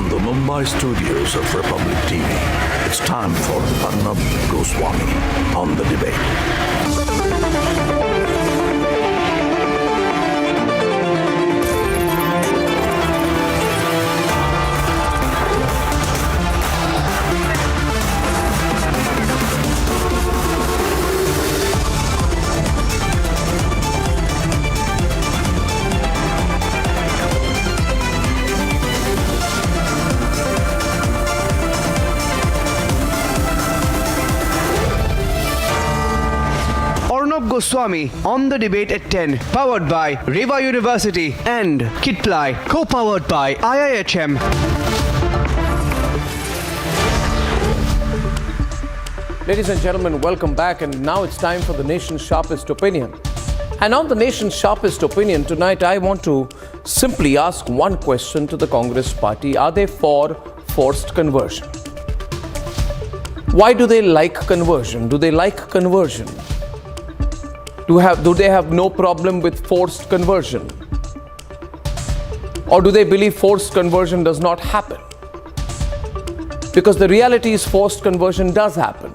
From the Mumbai studios of Republic TV, it's time for Arnab Goswami on the debate. Arnab Goswami on the debate at 10, powered by Reva University and Kitply, co-powered by IIHM. Ladies and gentlemen, welcome back, and now it's time for the nation's sharpest opinion. And on the nation's sharpest opinion tonight, I want to simply ask one question to the Congress party. Are they for forced conversion? Why do they like conversion? Do they like conversion? Do they have no problem with forced conversion? Or do they believe forced conversion does not happen? Because the reality is forced conversion does happen,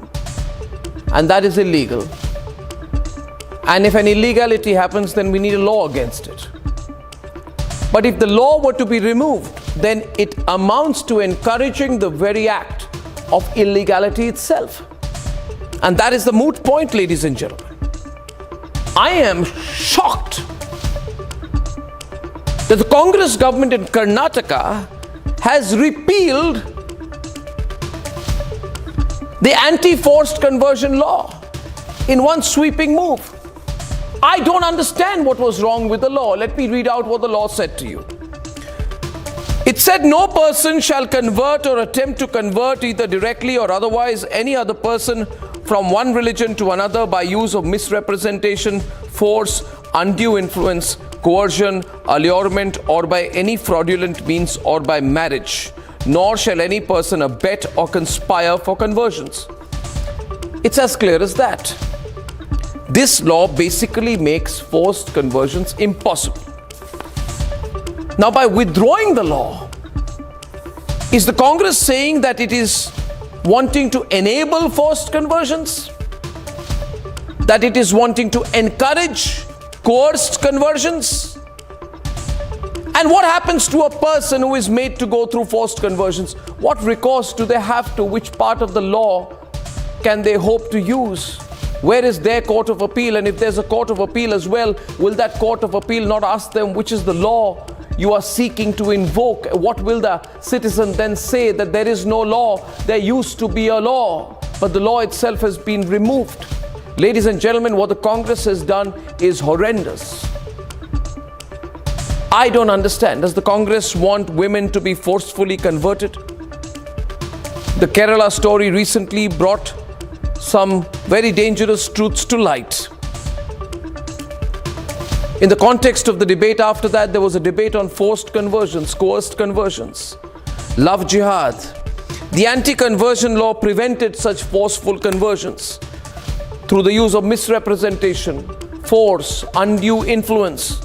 and that is illegal. And if an illegality happens, then we need a law against it. But if the law were to be removed, then it amounts to encouraging the very act of illegality itself. And that is the moot point, ladies and gentlemen. I am shocked that the Congress government in Karnataka has repealed the anti-forced conversion law in one sweeping move. I don't understand what was wrong with the law. Let me read out what the law said to you. It said, no person shall convert or attempt to convert either directly or otherwise any other person from one religion to another by use of misrepresentation, force, undue influence, coercion, allurement, or by any fraudulent means or by marriage, nor shall any person abet or conspire for conversions. It's as clear as that. This law basically makes forced conversions impossible. Now, by withdrawing the law, is the Congress saying that it is wanting to enable forced conversions? That it is wanting to encourage coerced conversions? And what happens to a person who is made to go through forced conversions? What recourse do they have to? Which part of the law can they hope to use? Where is their court of appeal? And if there's a court of appeal as well, will that court of appeal not ask them which is the law you are seeking to invoke? What will the citizen then say? That there is no law, there used to be a law, but the law itself has been removed. Ladies and gentlemen, what the Congress has done is horrendous. I don't understand. Does the Congress want women to be forcefully converted? The Kerala story recently brought some very dangerous truths to light. In the context of the debate after that, there was a debate on forced conversions, coerced conversions, love jihad. The anti-conversion law prevented such forceful conversions through the use of misrepresentation, force, undue influence.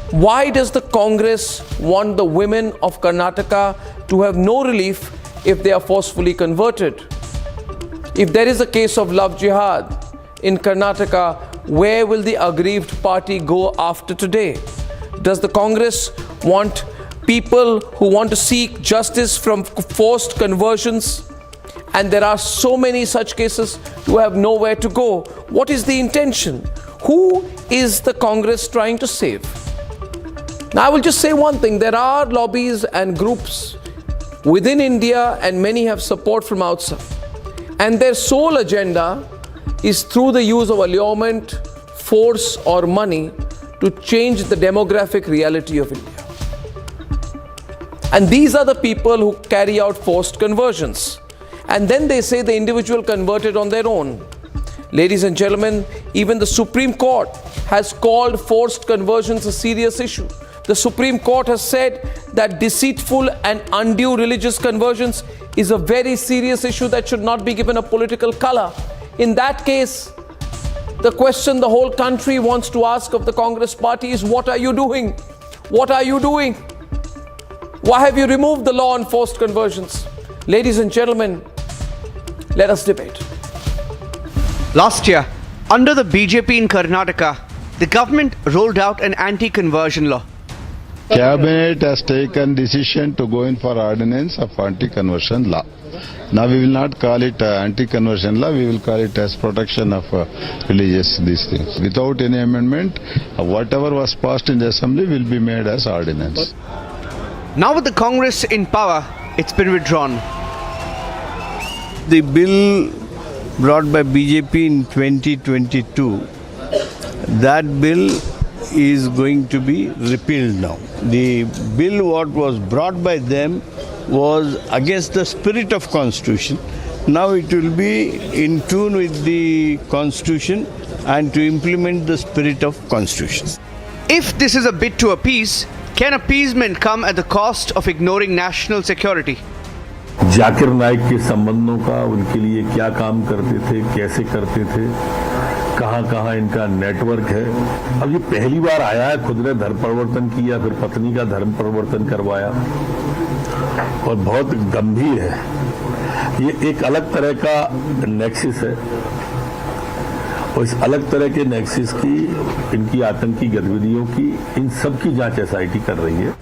Why does the Congress want the women of Karnataka to have no relief if they are forcefully converted? If there is a case of love jihad in Karnataka, where will the aggrieved party go after today? Does the Congress want people who want to seek justice from forced conversions? And there are so many such cases who have nowhere to go. What is the intention? Who is the Congress trying to save? Now, I will just say one thing. There are lobbies and groups within India, and many have support from outside. And their sole agenda is through the use of allurement, force, or money to change the demographic reality of India. And these are the people who carry out forced conversions. And then they say the individual converted on their own. Ladies and gentlemen, even the Supreme Court has called forced conversions a serious issue. The Supreme Court has said that deceitful and undue religious conversions is a very serious issue that should not be given a political color. In that case, the question the whole country wants to ask of the Congress party is, what are you doing? What are you doing? Why have you removed the law on forced conversions? Ladies and gentlemen, let us debate. Last year, under the BJP in Karnataka, the government rolled out an anti-conversion law. Cabinet has taken decision to go in for ordinance of anti-conversion law. Now we will not call it anti-conversion law, we will call it as protection of religious these things. Without any amendment, whatever was passed in the assembly will be made as ordinance. Now with the Congress in power, it's been withdrawn. The bill brought by BJP in 2022, that bill is going to be repealed now. The bill what was brought by them was against the spirit of Constitution. Now it will be in tune with the Constitution and to implement the spirit of Constitution. If this is a bid to appease, can appeasement come at the cost of ignoring national security? Zakir Naik के संबंधों का उनके लिए क्या काम करते थे, कैसे करते थे, कहाँ इनका नेटवर्क है. अब ये पहली बार आया है, खुद ने धर्म परिवर्तन किया, फिर पत्नी का धर्म परिवर्तन करवाया और बहुत गंभीर है. ये एक अलग तरह का नेक्सिस है और इस अलग तरह के नेक्सिस की, इनकी आतंकी गतिविधियों की, इन सब की जांच एसआईटी कर रही है.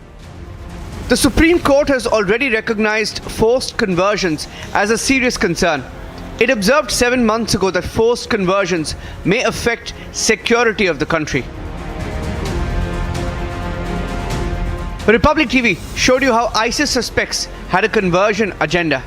The Supreme Court has already recognized forced conversions as a serious concern. It observed 7 months ago that forced conversions may affect security of the country. Republic TV showed you how ISIS suspects had a conversion agenda.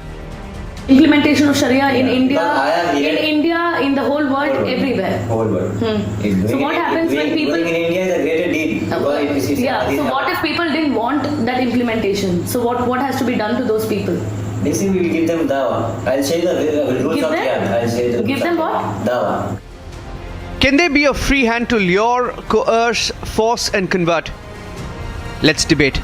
Implementation of Sharia in India, in the whole world, everywhere. Whole world. So what happens when people? Doing in India is a greater deed. So what if people didn't want that implementation? So what has to be done to those people? This we will give them dawa. I'll say the rules of Quran. I'll say the Give them what? Dawa. Can there be a free hand to lure, coerce, force and convert? Let's debate.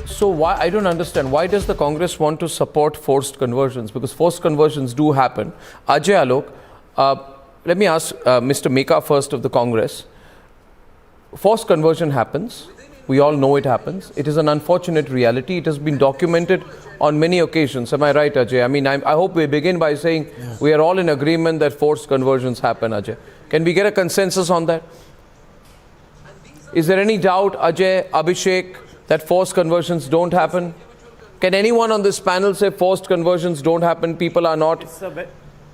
So why, I don't understand, why does the Congress want to support forced conversions? Because forced conversions do happen. Ajay Alok, let me ask Mr. Meka first of the Congress. Forced conversion happens. We all know it happens. It is an unfortunate reality. It has been documented on many occasions. Am I right, Ajay? I mean, I hope we begin by saying we are all in agreement that forced conversions happen, Ajay. Can we get a consensus on that? Is there any doubt, Ajay, Abhishek, that forced conversions don't happen? Can anyone on this panel say forced conversions don't happen, people are not?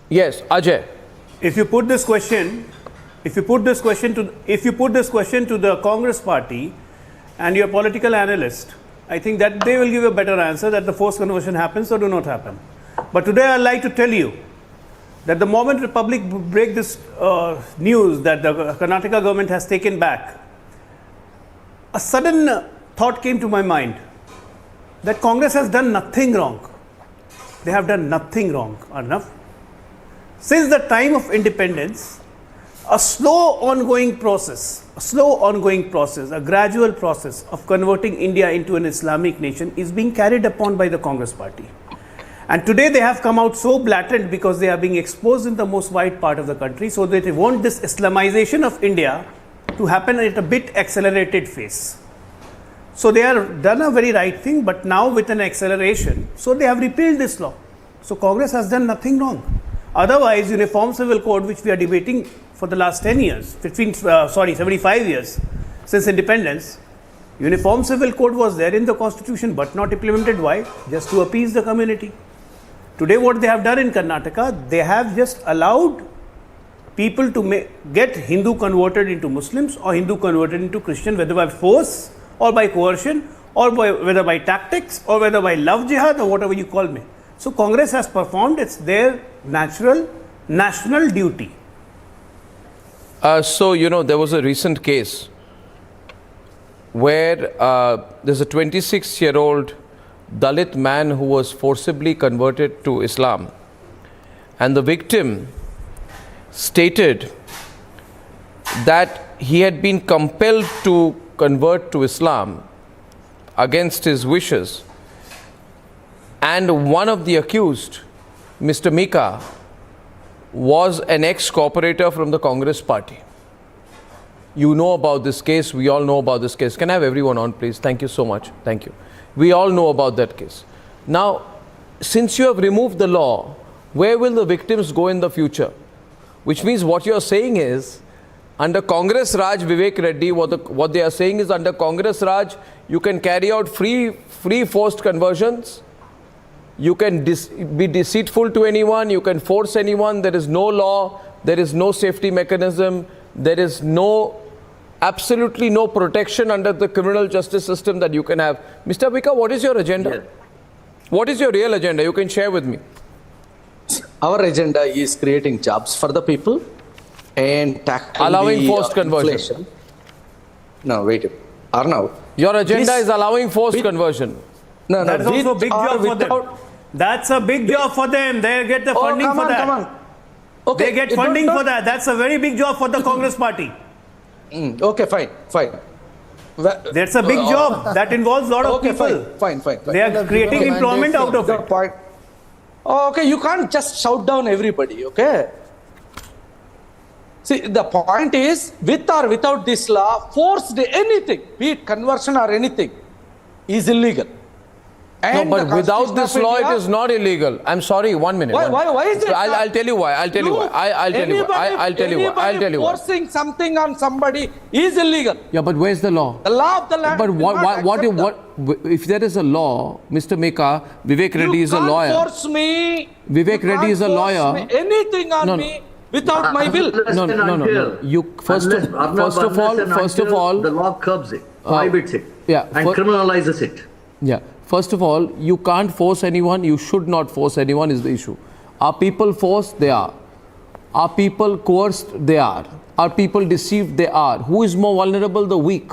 Yes, Ajay. If you put this question to the Congress party and your political analyst, I think that they will give a better answer that the forced conversion happens or do not happen. But today I'd like to tell you that the moment Republic break this news that the Karnataka government has taken back, a sudden thought came to my mind that Congress has done nothing wrong. They have done nothing wrong, Arnab. Since the time of independence, a slow ongoing process, a gradual process of converting India into an Islamic nation is being carried upon by the Congress party. And today they have come out so blatant because they are being exposed in the most wide part of the country, so that they want this Islamization of India to happen at a bit accelerated phase. So they have done a very right thing, but now with an acceleration, so they have repealed this law. So Congress has done nothing wrong. Otherwise, Uniform Civil Code, which we are debating for the last 10 years, 75 years since independence, Uniform Civil Code was there in the Constitution but not implemented. Why? Just to appease the community. Today what they have done in Karnataka, they have just allowed people to get Hindu converted into Muslims or Hindu converted into Christian, whether by force or by coercion or whether by tactics or whether by love jihad or whatever you call me. So Congress has performed their natural national duty. So, you know, there was a recent case where there's a 26-year-old Dalit man who was forcibly converted to Islam, and the victim stated that he had been compelled to convert to Islam against his wishes, and one of the accused, Mr. Meka, was an ex-cooperator from the Congress party. You know about this case. We all know about this case. Can I have everyone on, please? Thank you so much. Thank you. We all know about that case. Now, since you have removed the law, where will the victims go in the future? Which means what you are saying is, under Congress Raj Vivek Reddy, what they are saying is, under Congress Raj, you can carry out free forced conversions. You can be deceitful to anyone. You can force anyone. There is no law. There is no safety mechanism. There is absolutely no protection under the criminal justice system that you can have. Mr. Vika, what is your agenda? Yes. What is your real agenda? You can share with me. Our agenda is creating jobs for the people and tackling allowing the, forced conversion. Inflation. No, wait. Arnab. Your agenda is allowing forced conversion. No, That's also a big job for them. That's a big job for them. They get the funding for that. Come on. Okay. They get funding for that. That's a very big job for the Congress party. Okay, fine. That's a big job that involves a lot of people. Fine. They are creating employment out of it. Point. Okay, you can't just shout down everybody, okay? See, the point is, with or without this law, forced anything, be it conversion or anything, is illegal. And no, but without this law, it is not illegal. I'm sorry, 1 minute. Why is it? I'll tell you why. I'll tell you why. Forcing something on somebody is illegal. Yeah, but where's the law? The law of the land. But what if there is a law, Mr. Meka, Vivek Reddy is a lawyer. You can't force me. Vivek Reddy is a lawyer. Anything on me without my will. No. You first of all, the law curbs it, prohibits it, and criminalizes it. Yeah. First of all, you can't force anyone. You should not force anyone is the issue. Are people forced? They are. Are people coerced? They are. Are people deceived? They are. Who is more vulnerable? The weak.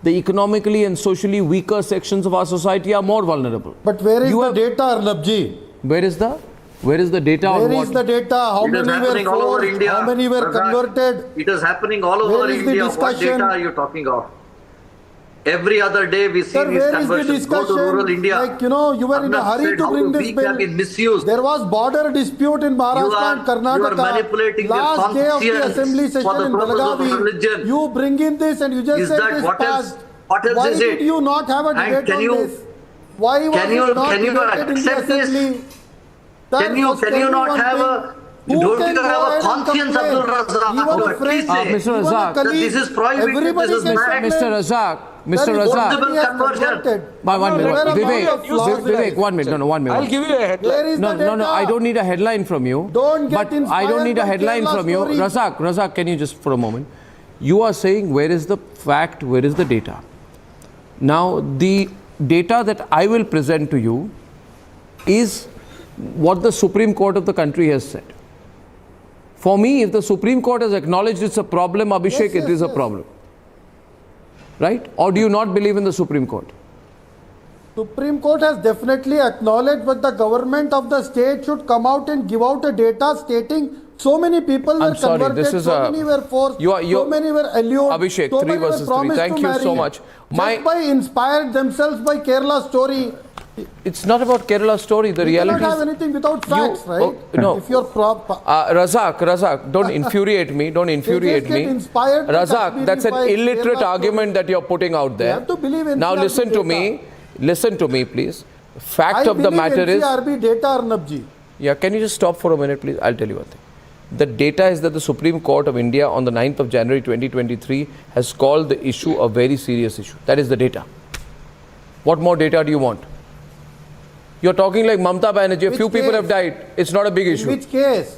The economically and socially weaker sections of our society are more vulnerable. But where is the data, Arnabji? Where is the data? Where is the data? How many were forced? How many were converted? It is happening all over India. What data are you talking of? Every other day we see these conversions go to rural India. Like, you were in a hurry to bring this bill. Misused. There was border dispute in Maharashtra and Karnataka. You are manipulating last day of the assembly session in Belagavi. You bring in this and you just say it is passed. What else Why is it? did you not have a debate on this? Why was it not debated in the assembly? Can you not have a... Don't you have a conscience, Abdul Razak? Mr. Razak, that this is prohibited, this is mad. Mr. Razak. Conversion. By 1 minute. Vivek, 1 minute. No, 1 minute. I'll give you a headline. No, I don't need a headline from you. I don't need a headline from you. Razak, can you just for a moment? You are saying where is the fact, where is the data? Now, the data that I will present to you is what the Supreme Court of the country has said. For me, if the Supreme Court has acknowledged it's a problem, Abhishek, it is a problem. Right? Or do you not believe in the Supreme Court? Supreme Court has definitely acknowledged, but the government of the state should come out and give out a data stating so many people were converted, so many were forced, so many were allured, Abhishek, so 3 many were versus 3. promised Thank to you marry. so much. Just by inspired themselves by Kerala story. It's not about Kerala story. The reality is... You cannot have anything without facts, right? No. If you're Razak, don't infuriate me. Don't infuriate me. Razak, that's an illiterate argument that you're putting out there. You have to believe in now listen to me. Listen to me, please. Fact of the matter is... NCRB data, Arnabji. Yeah, can you just stop for a minute, please? I'll tell you one thing. The data is that the Supreme Court of India on the 9th of January 2023 has called the issue a very serious issue. That is the data. What more data do you want? You're talking like Mamta Banerjee. A few people have died. It's not a big issue. Which case?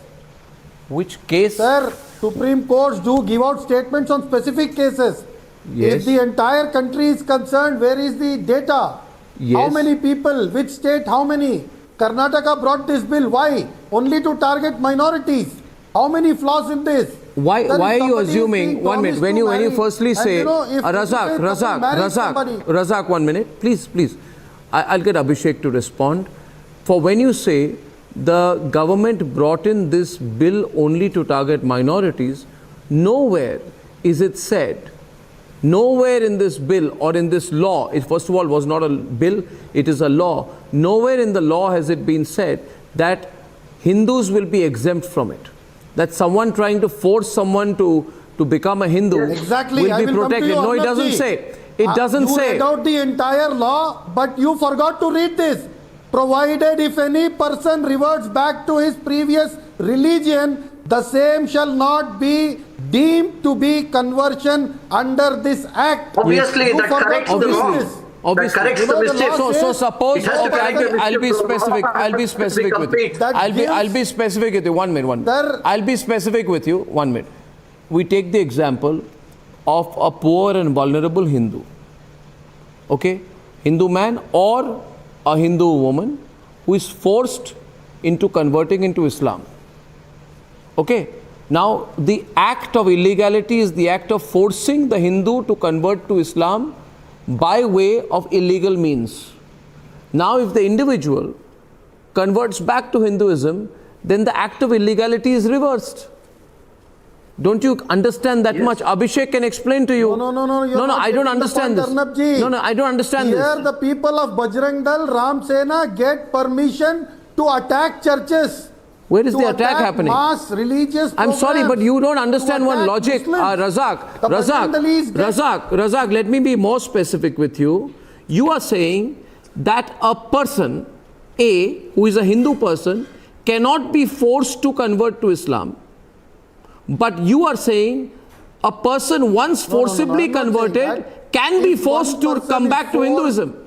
Which case? Sir, Supreme Courts do give out statements on specific cases. Yes. If the entire country is concerned, where is the data? Yes. How many people? Which state? How many? Karnataka brought this bill. Why? Only to target minorities. How many flaws in this? Why are you assuming, 1 minute, when you firstly say, Razak, 1 minute, please. I'll get Abhishek to respond. For when you say the government brought in this bill only to target minorities, nowhere is it said, nowhere in this bill or in this law, it first of all was not a bill, it is a law, nowhere in the law has it been said that Hindus will be exempt from it. that someone trying to force someone to become a Hindu Exactly. will I be will come to protected. you, No, it Arnab doesn't ji. say. It doesn't you say. read out the entire law, but you forgot to read this. Provided if any person reverts back to his previous religion, the same shall not be deemed to be conversion under this act. Obviously, You that forgot corrects to the read wrong. this. Obviously. That corrects You know, the the mistake. law So says- suppose, It has to okay, correct the I'll be mistake. specific. The law I'll be has to be specific with you. complete. That I'll gives- be specific with you. 1 minute. There- I'll be specific with you. 1 minute. We take the example of a poor and vulnerable Hindu. Okay, Hindu man or a Hindu woman who is forced into converting into Islam. Okay. Now, the act of illegality is the act of forcing the Hindu to convert to Islam by way of illegal means. Now, if the individual converts back to Hinduism, then the act of illegality is reversed. Don't you understand that much? Abhishek can explain to you. No, No, I don't understand this. No, I don't understand this. Here the people of Bajrang Dal, Ram Sena get permission to attack churches. Where is to the attack happening? Mass religious I'm sorry, but you don't understand one logic. The Bajrang Dalis get- Razak, let me be more specific with you. You are saying that a person, A, who is a Hindu person, cannot be forced to convert to Islam. But you are saying a person once forcibly I'm not saying converted that. can be If forced one to person come is back to forced- Hinduism.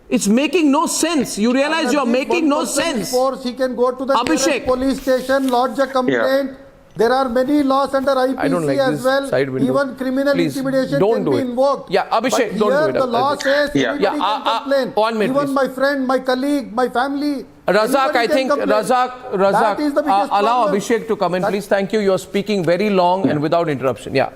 It's making no sense. You realize you are making no sense. Force, he can go to the Abhishek. nearest police station, lodge a complaint. There are many laws under IPC I don't like as this well. side window. Even criminal Please, intimidation don't can do be it. invoked. Yeah, Abhishek, but don't here do it. the law says anybody Yeah, can complain. 1 minute, Even please. my friend, my colleague, my family. Razak, anybody I can think, complain. Razak, That is the biggest allow problem. Abhishek to come in, please. Thank you. You are speaking very long and without interruption. Yeah,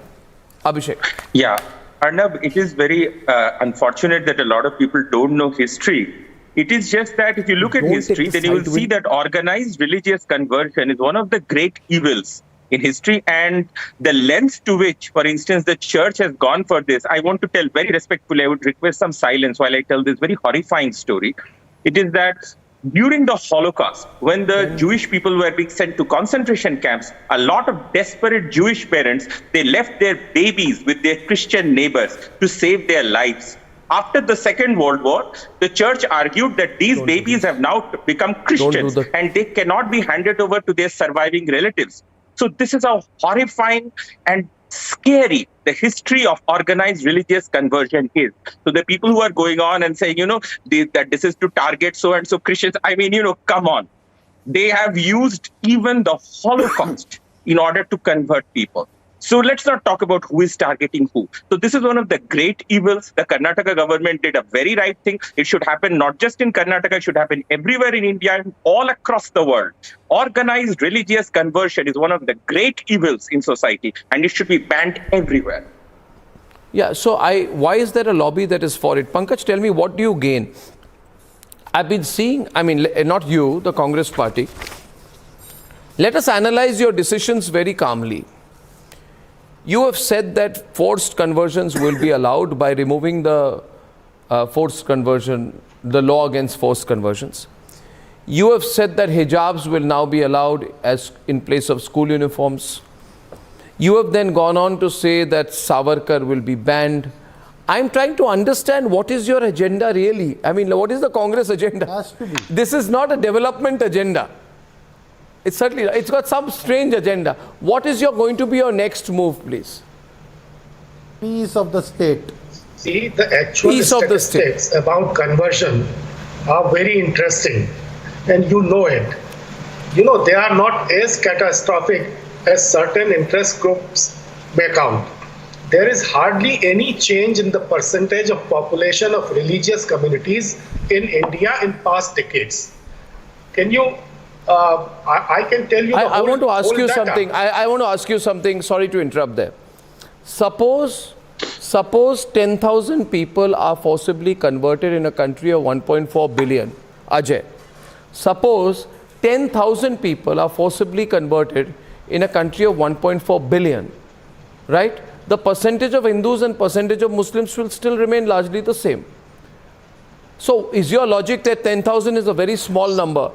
Abhishek. Yeah, Arnab, it is very unfortunate that a lot of people don't know history. It is just that if you look at history, then you will see that organized religious conversion is one of the great evils in history, and the length to which, for instance, the church has gone for this. I want to tell very respectfully, I would request some silence while I tell this very horrifying story. It is that during the Holocaust, when the Jewish people were being sent to concentration camps, a lot of desperate Jewish parents, they left their babies with their Christian neighbors to save their lives. After the Second World War, the church argued that these babies have now become Christians and they cannot be handed over to their surviving relatives. So this is how horrifying and scary the history of organized religious conversion is. So the people who are going on and saying, that this is to target so-and-so Christians, I mean, come on. They have used even the Holocaust in order to convert people. So let's not talk about who is targeting who. So this is one of the great evils. The Karnataka government did a very right thing. It should happen not just in Karnataka, it should happen everywhere in India and all across the world. Organized religious conversion is one of the great evils in society and it should be banned everywhere. Yeah, so why is there a lobby that is for it? Pankaj, tell me, what do you gain? I've been seeing, I mean, not you, the Congress party. Let us analyze your decisions very calmly. You have said that forced conversions will be allowed by removing the the law against forced conversions. You have said that hijabs will now be allowed as in place of school uniforms. You have then gone on to say that Savarkar will be banned. I'm trying to understand what is your agenda really. I mean, what is the Congress agenda? Has to be. This is not a development agenda. It's got some strange agenda. What is going to be your next move, please? Peace of the state. See, the actual statistics about conversion are very interesting, and you know it. They are not as catastrophic as certain interest groups may count. There is hardly any change in the percentage of population of religious communities in India in past decades. Can you I can tell you. I want to ask you something. I want to ask you something. Sorry to interrupt there. Suppose 10,000 people are forcibly converted in a country of 1.4 billion. Ajay. Suppose 10,000 people are forcibly converted in a country of 1.4 billion. Right? The percentage of Hindus and percentage of Muslims will still remain largely the same. So is your logic that 10,000 is a very small number?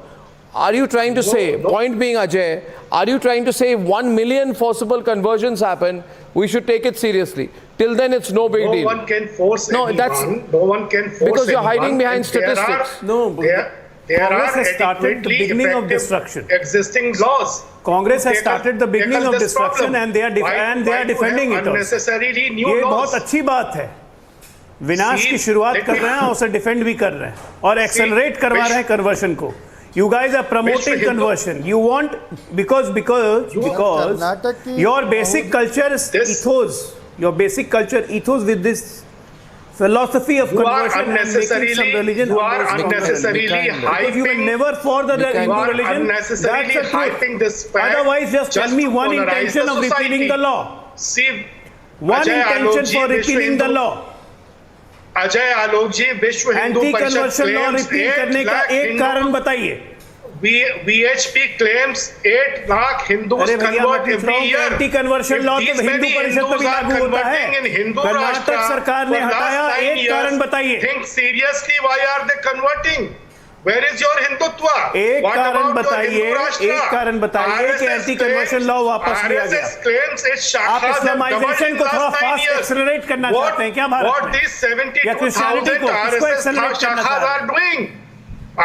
Are you trying to say, point being Ajay, are you trying to say if 1 million forcible conversions happen, we should take it seriously? Till then it's no big deal. No one can force anyone. No one can force because you're anyone. hiding behind statistics. There Congress are has started the beginning of destruction. Existing laws. Congress has started the beginning of destruction and they are defending it. Unnecessarily new ये laws. बहुत अच्छी बात है. विनाश की शुरुआत कर रहे हैं और उसे डिफेंड भी कर रहे हैं और एक्सेलरेट करवा रहे हैं कन्वर्शन को. You guys are promoting conversion. You want because your basic culture ethos, your basic culture ethos with this philosophy of conversion and making some religion. You are unnecessarily hyping. You were never for the religion. That's the truth. Otherwise, just tell me one intention of repealing the law. See, one intention for repealing the law. Ajay Alok जी विश्व Hindu Parishad claims 8 lakh एक कारण बताइए. VHP claims 8 lakh Hindus convert every year. Anti-conversion law तो हिंदू परिषद पर भी लागू होता है. कर्नाटक सरकार ने हटाया. एक कारण बताइए. Think seriously, why are they converting? Where is your Hindutva? एक कारण बताइए. एक कारण बताइए कि एंटी कन्वर्शन लॉ वापस लिया गया. आप इस्लामाइजेशन को थोड़ा फास्ट एक्सेलरेट करना चाहते हैं क्या भारत में? या क्रिश्चियनिटी को इसको एक्सेलरेट करना चाहते हैं?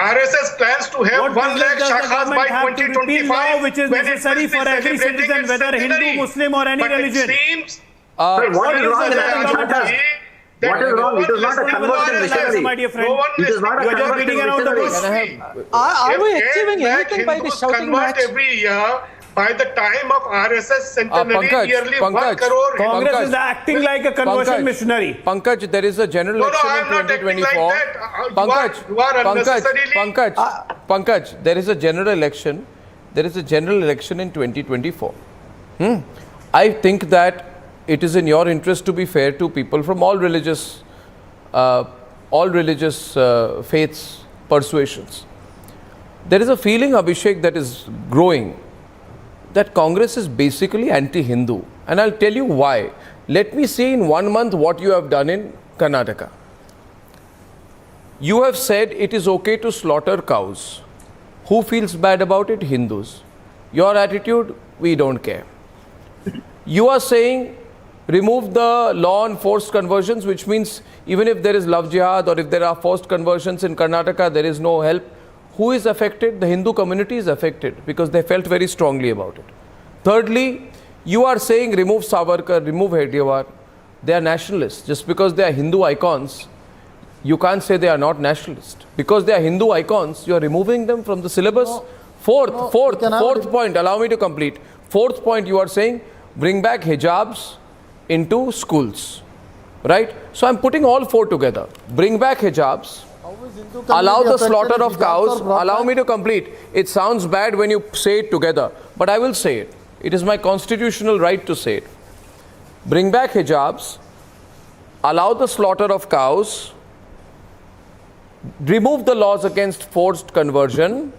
RSS plans to have 1 lakh shakhas by 2025, which is necessary for every citizen, whether Hindu, Muslim, or any religion. What is wrong? What is wrong? It is not a conversion missionary. My dear friend, it is not a you are just beating around the bush. Are we achieving anything by this shouting match? Every year, by the time of RSS centenary, nearly 1 crore. Congress is acting like a conversion missionary. Pankaj, there is a general election in 2024. Pankaj, there is a general election. There is a general election in 2024. I think that it is in your interest to be fair to people from all religious faiths, persuasions. There is a feeling, Abhishek, that is growing that Congress is basically anti-Hindu. And I'll tell you why. Let me see in 1 month what you have done in Karnataka. You have said it is okay to slaughter cows. Who feels bad about it? Hindus. Your attitude? We don't care. You are saying remove the law on forced conversions, which means even if there is love jihad or if there are forced conversions in Karnataka, there is no help. Who is affected? The Hindu community is affected because they felt very strongly about it. Thirdly, you are saying remove Savarkar, remove Hedgewar. They are nationalists. Just because they are Hindu icons, you can't say they are not nationalist. Because they are Hindu icons, you are removing them from the syllabus. Fourth point, allow me to complete. Fourth point, you are saying bring back hijabs into schools. Right? So I'm putting all four together. Bring back hijabs. Allow the slaughter of cows. Allow me to complete. It sounds bad when you say it together, but I will say it. It is my constitutional right to say it. Bring back hijabs. Allow the slaughter of cows. Remove the laws against forced conversion.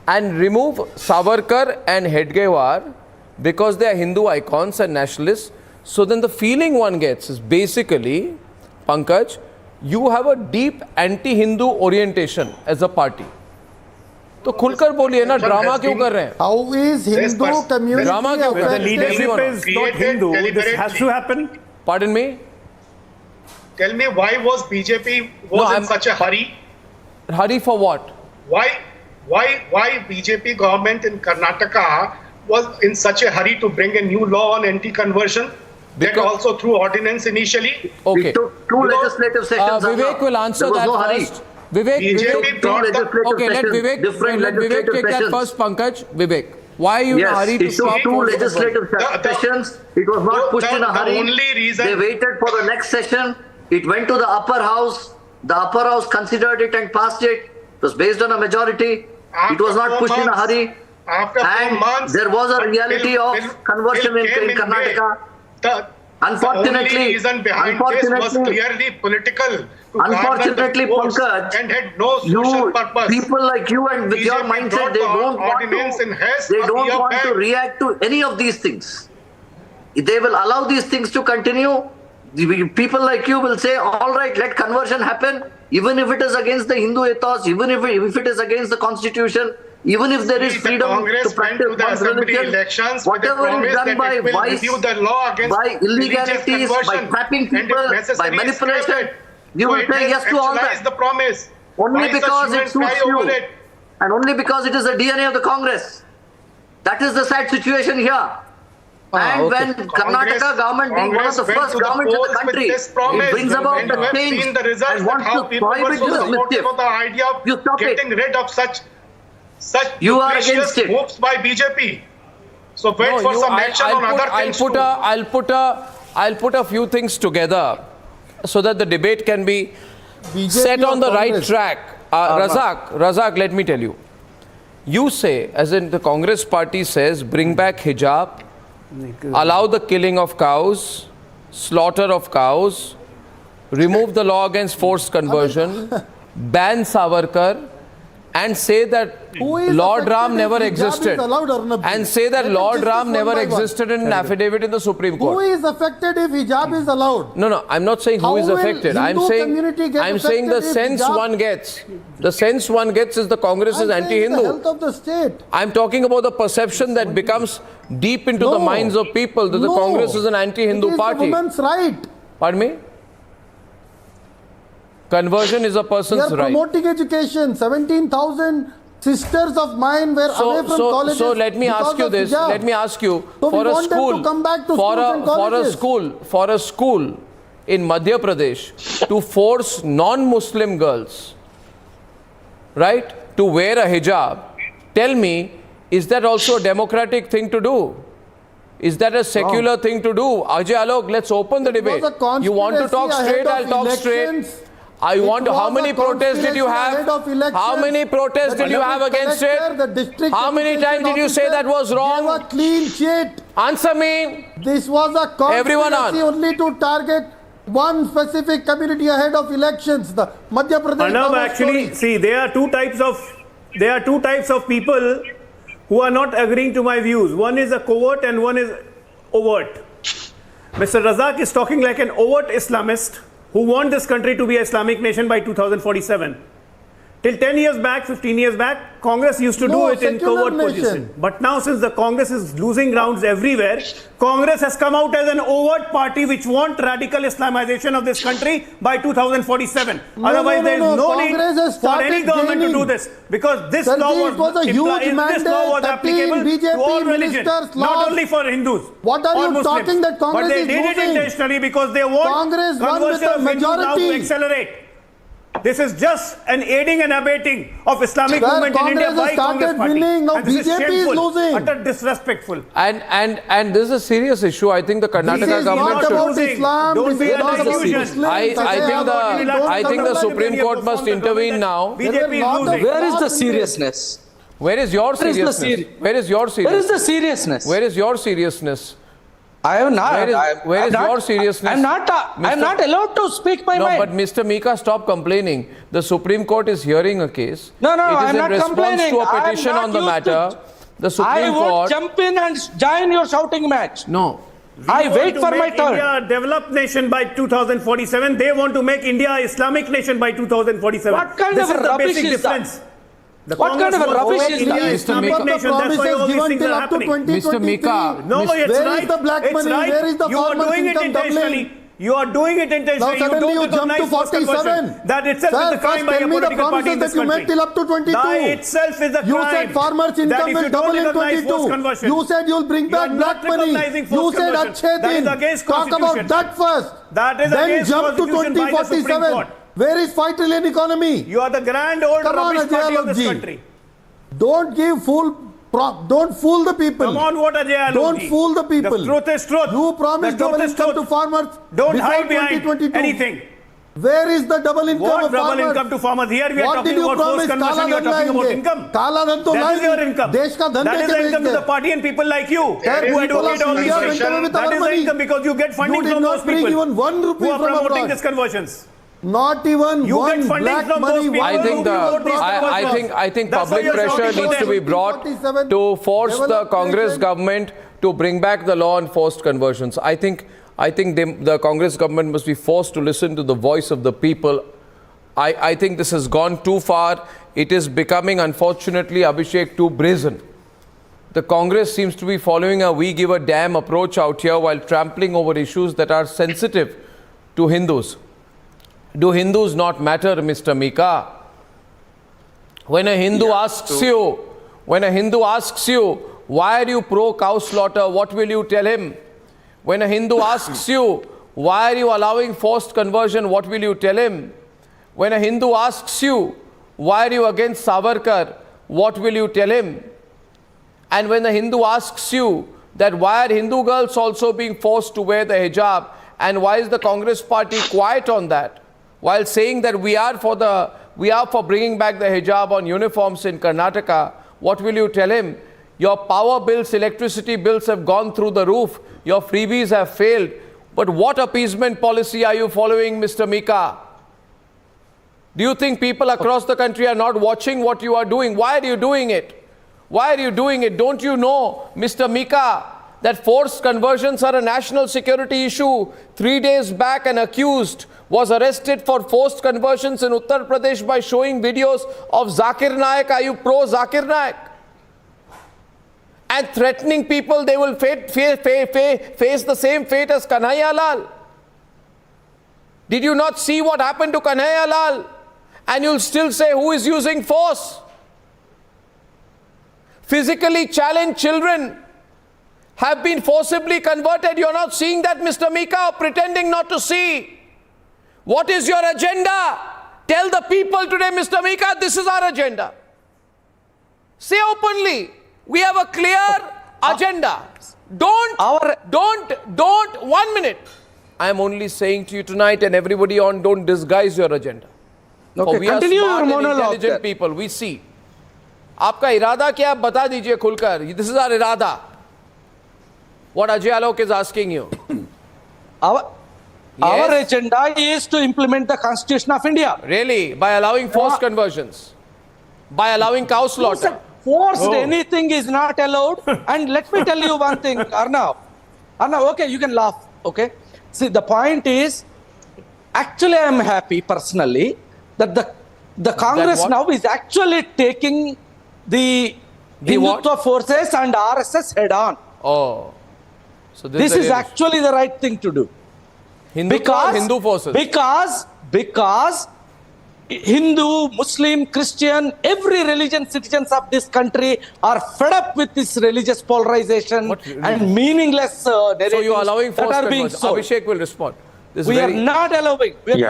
And remove Savarkar and Hedgewar because they are Hindu icons and nationalists. So then the feeling one gets is basically, Pankaj, you have a deep anti-Hindu orientation as a party. तो खुलकर बोलिए ना, drama क्यों कर रहे हैं? How is Hindu community drama क्यों कर रहे हैं? The leadership is not Hindu. This has to happen. Pardon me? Tell me, why was BJP in such a hurry? Hurry for what? Why BJP government in Karnataka was in such a hurry to bring a new law on anti-conversion? That also through ordinance initially. Okay. It took two legislative sessions. Vivek will answer that first. Vivek, okay, let Vivek take that first, Pankaj. Vivek, why are you in a hurry to stop? It took two legislative sessions. It was not pushed in a hurry. They waited for the next session. It went to the upper house. The upper house considered it and passed it. It was based on a majority. It was not pushed in a hurry. And there was a reality of conversion in Karnataka. Unfortunately, Pankaj, and had no social purpose. People like you and with your mindset, they don't want to react to any of these things. They will allow these things to continue. People like you will say, all right, let conversion happen. even if it is against the Hindu ethos, even if it is against the constitution, even if there is freedom to practice one's religion, whatever is done by vice, by illegalities, by trapping people, by manipulation, you will say yes to all that. Only because it suits you, and only because it is the DNA of the Congress. That is the sad situation here. And when Karnataka government being one of the first governments in the country, it brings about the change and wants to prohibit this mischief. You stop getting it. rid of such You are against it. moves by BJP. So wait for some action on other things too. I'll put a few things together so that the debate can be set on the right track. Razak, let me tell you. You say, as in the Congress party says, bring back hijab, allow the killing of cows, slaughter of cows, remove the law against forced conversion, ban Savarkar, and say that Lord Ram never existed. And say that Lord Ram never existed in an affidavit in the Supreme Court. Who is affected if hijab is allowed? No, I'm not saying who is affected. I'm saying the sense one gets. The sense one gets is the Congress is anti-Hindu. The health of the state. I'm talking about the perception that becomes deep into the minds of people that the Congress is an anti-Hindu party. It is the woman's right. Pardon me? Conversion is a person's right. They are promoting education. 17,000 sisters of mine were away from colleges. So let me ask you this. Let me ask you, for a school, for a school in Madhya Pradesh to force non-Muslim girls, right, to wear a hijab, tell me, is that also a democratic thing to do? Is that a secular thing to do? Ajay Alok, let's open the debate. You want to talk straight, I'll talk straight. I want to, how many protests did you have? How many protests did you have against it? How many times did you say that was wrong? They were clean sheet. Answer me. This was a conspiracy only to target one specific community ahead of elections. The Madhya Pradesh. Arnab, actually, see, there are two types of people who are not agreeing to my views. One is a covert and one is overt. Mr. Razak is talking like an overt Islamist who want this country to be an Islamic nation by 2047. Till 10 years back, 15 years back, Congress used to do it in covert position. But now since the Congress is losing grounds everywhere, Congress has come out as an overt party which want radical Islamization of this country by 2047. Otherwise there is no need for any government to do this. Because this law was applicable to all religions, not only for Hindus. What are you talking that Congress is losing? But they did it intentionally because they want conversion of Hindus now to accelerate. This is just an aiding and abetting of Islamic movement in India by Congress party. And this is shameful, utter disrespectful. And this is a serious issue. I think the Karnataka government should. Don't be an illusion. I think the Supreme Court must intervene now. BJP is losing. Where is the seriousness? Where is your seriousness? Where is your seriousness? Where is the seriousness? Where is your seriousness? I am not. Where is your seriousness? I'm not allowed to speak my mind. No, but Mr. Mika, stop complaining. The Supreme Court is hearing a case. No, it is I'm in not response complaining. to a petition on the matter. The Supreme Court. I would jump in and join your shouting match. No. I wait for my turn. India a developed nation by 2047. They want to make India an Islamic nation by 2047. What kind of rubbish is that? What kind of a rubbish is that? Mr. Mika, no, it's where right. Is the black money? Right. Where is the you are doing it intentionally. You are doing it intentionally. Now suddenly you jump to 47. That itself is a crime by a political party in this country. That you made till up to 22. That itself is a crime. You said farmers' income will double in 22. You said you'll bring back black money. You said Achhe Din. Talk about that first. That is then jump to 2047. Where is 5 trillion economy? You are the grand old rubbish party of this country. Don't fool the people. Come on, what Ajay Alok Don't fool the people. The truth is truth. You promised double income to farmers. Don't hide behind anything. Where is the double income what of farmers? Double income to farmers? Here we are talking about forced conversion. You are talking about income. That is your income. That is the income to the party and people like you who advocate all these things. That is the income because you get funding from those people who are promoting these conversions. Not even you one black money. I think public pressure needs to be brought to force the Congress government to bring back the law on forced conversions. I think the Congress government must be forced to listen to the voice of the people I think this has gone too far. It is becoming, unfortunately, Abhishek, too brazen. The Congress seems to be following a we give a damn approach out here while trampling over issues that are sensitive to Hindus. Do Hindus not matter, Mr. Mika? When a Hindu asks you, why are you pro cow slaughter, what will you tell him? When a Hindu asks you, why are you allowing forced conversion, what will you tell him? When a Hindu asks you, why are you against Savarkar, what will you tell him? And when the Hindu asks you that why are Hindu girls also being forced to wear the hijab, and why is the Congress party quiet on that, while saying that we are for bringing back the hijab on uniforms in Karnataka, what will you tell him? Your power bills, electricity bills have gone through the roof. Your freebies have failed. But what appeasement policy are you following, Mr. Mika? Do you think people across the country are not watching what you are doing? Why are you doing it? Why are you doing it? Don't you know, Mr. Mika, that forced conversions are a national security issue? 3 days back, an accused was arrested for forced conversions in Uttar Pradesh by showing videos of Zakir Naik. Are you pro Zakir Naik? And threatening people they will face the same fate as Kanhaiya Lal. Did you not see what happened to Kanhaiya Lal? And you'll still say who is using force? Physically challenged children have been forcibly converted. You're not seeing that, Mr. Mika, or pretending not to see. What is your agenda? Tell the people today, Mr. Mika, this is our agenda. Say openly, we have a clear agenda. Don't, 1 minute. I am only saying to you tonight and everybody on, don't disguise your agenda. Okay, For we are continue smart your and monologue intelligent then. people, we see. आपका इरादा क्या है बता दीजिए खुलकर. This is our irada. What Ajay Alok is asking you. Our agenda is to implement the Constitution of India. Really? By allowing forced conversions? By allowing cow slaughter? Forced anything is not allowed. And let me tell you one thing, Arnab. Arnab, okay, you can laugh, okay? See, the point is, actually I am happy personally that the Congress now is actually taking the Hindutva forces and RSS head on. Oh. So this is actually the right thing to do. Hindu forces. Because Hindu, Muslim, Christian, every religion citizens of this country are fed up with this religious polarization and meaningless narratives. So you are allowing forced that are being conversions. sold. Abhishek will respond. We are not allowing. We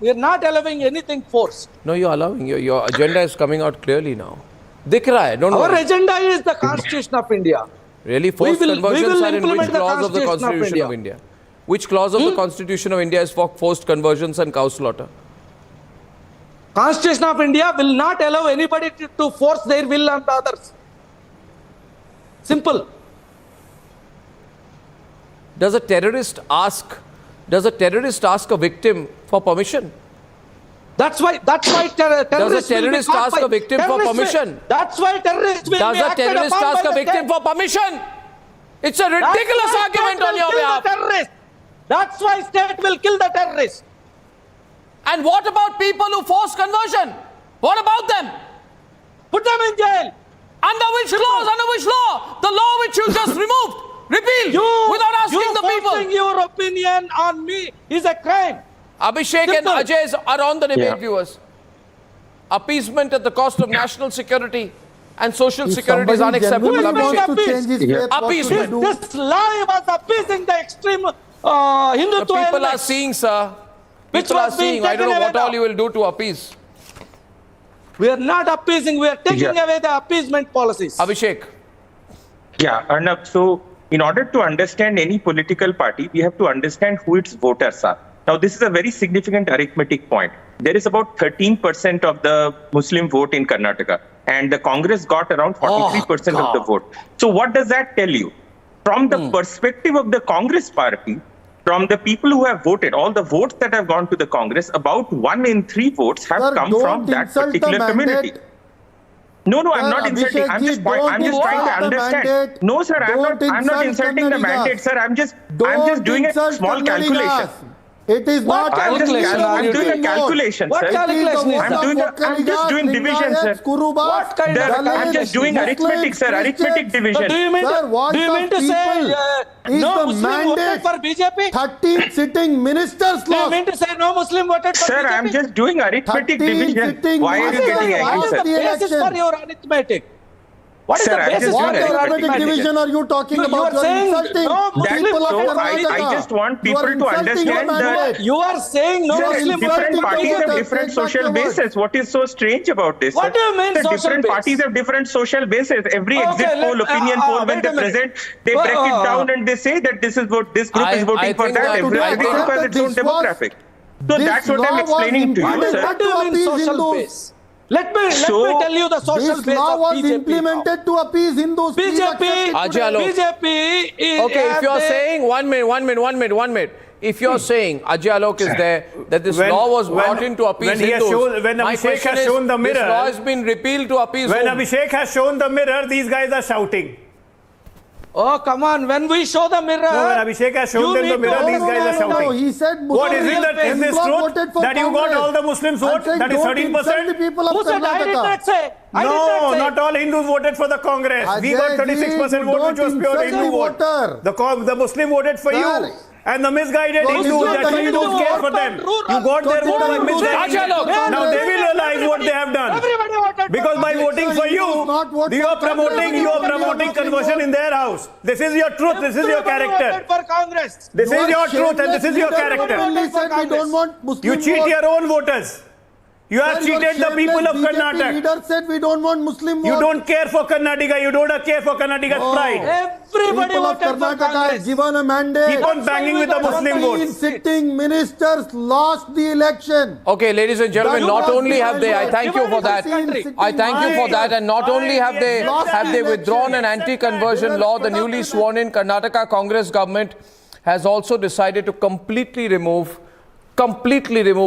are not allowing anything forced. No, you are allowing. Your agenda is coming out clearly now. Dikh raha hai, don't Our worry. agenda is the Constitution of India. Really? Forced conversions are in which clause of the Constitution of of India? Which clause of the Constitution of India is for forced conversions and cow slaughter? Constitution of India will not allow anybody to force their will on others. Simple. Does a terrorist ask a victim for permission? That's why terrorists. Does a terrorist ask a victim for permission? That's why terrorists will Does be a acted terrorist upon ask by a the victim state. for permission? It's a ridiculous argument on your behalf. That's why state will kill the terrorist. And what about people who force conversion? What about them? Put them in jail. Under which clause? Under which law? The law which you just removed. Repealed. Without asking the people. Forcing your opinion on me is a crime. Abhishek and Ajay are on the debate, viewers. Appeasement at the cost of national security and social security is unacceptable. Appeasement. This lie was appeasing the extreme Hindutva. The people are seeing, sir. People are seeing. I don't know what all you will do to appease. We are not appeasing. We are taking away the appeasement policies. Abhishek. Yeah, Arnab. So, in order to understand any political party, we have to understand who its voters are. Now, this is a very significant arithmetic point. There is about 13% of the Muslim vote in Karnataka, and the Congress got around 43% of the vote. So what does that tell you? From the perspective of the Congress party, from the people who have voted, all the votes that have gone to the Congress, about 1 in 3 votes have come from that particular community. No, I'm not insulting. I'm just trying to understand. No, sir, I'm not insulting the mandate, sir. I'm just doing a small calculation. It is not. I'm doing a calculation, What sir. calculation is that? I'm just doing division, sir. What kind of I'm just doing arithmetic, sir. Arithmetic division. Do you mean to say no Muslim voted for BJP? 13 sitting ministers Do you lost. mean to say no Muslim voted for Sir, BJP? I'm just doing arithmetic 13 division. sitting Why are you getting angry, What is sir? the basis for your arithmetic? What is Sir, the I'm basis just for What doing your arithmetic arithmetic? division are you talking You about? are You are saying insulting no people Muslim of So I Karnataka. just want You are people to insulting your understand that mandate. You are saying no You are Muslim different insulting parties voters. have different Take back social your words. bases. What is so strange about this? What sir? do you mean Sir, social different base? parties have different social bases. Every exit poll, opinion poll, when wait a they minute. present, they break it down and they say that this is what this group is voting for that. Every group has its own demographic. So that's what I'm explaining to you, sir. What do you mean social base? Let me tell you the social This base law of was BJP. implemented to appease Hindus. Please accept it today. BJP is... Okay, if you're saying, one minute. If you're saying, Ajay Alok is there, that this law was brought in to appease Hindus, when my Abhishek question has is, shown the this mirror, law has been repealed to appease when whom? Abhishek has shown the mirror, these guys are shouting. Oh, come on. When we show the mirror... No, when Abhishek has shown them the mirror, these guys are shouting. No, he said What is it that is this truth? That you got all the Muslims vote? That is 13%? Who said I did not say? No, not all Hindus voted for the Congress. We got 36% vote, which was pure Hindu vote. The Muslim voted for you. And the misguided Hindus, that Hindus care for them. You got their vote by misguided. Now they will realize what they have done. Everybody voted Because by voting for you, you are promoting conversion in their house. This is your truth. This is your character. For Congress. This is your truth and this is your character. You cheat your own voters. You have cheated the people of Karnataka. Leader said we don't want Muslim vote. You don't care for Karnataka. You don't care for Karnataka's pride. Everybody People of voted for Karnataka Congress. has given a mandate. Keep on banging with the Muslim 13 votes. sitting ministers lost the election. Okay, ladies and gentlemen, not only have they, I thank you for that. I thank you for that. And not only have they withdrawn an anti-conversion law, the newly sworn in Karnataka Congress government has also decided to completely remove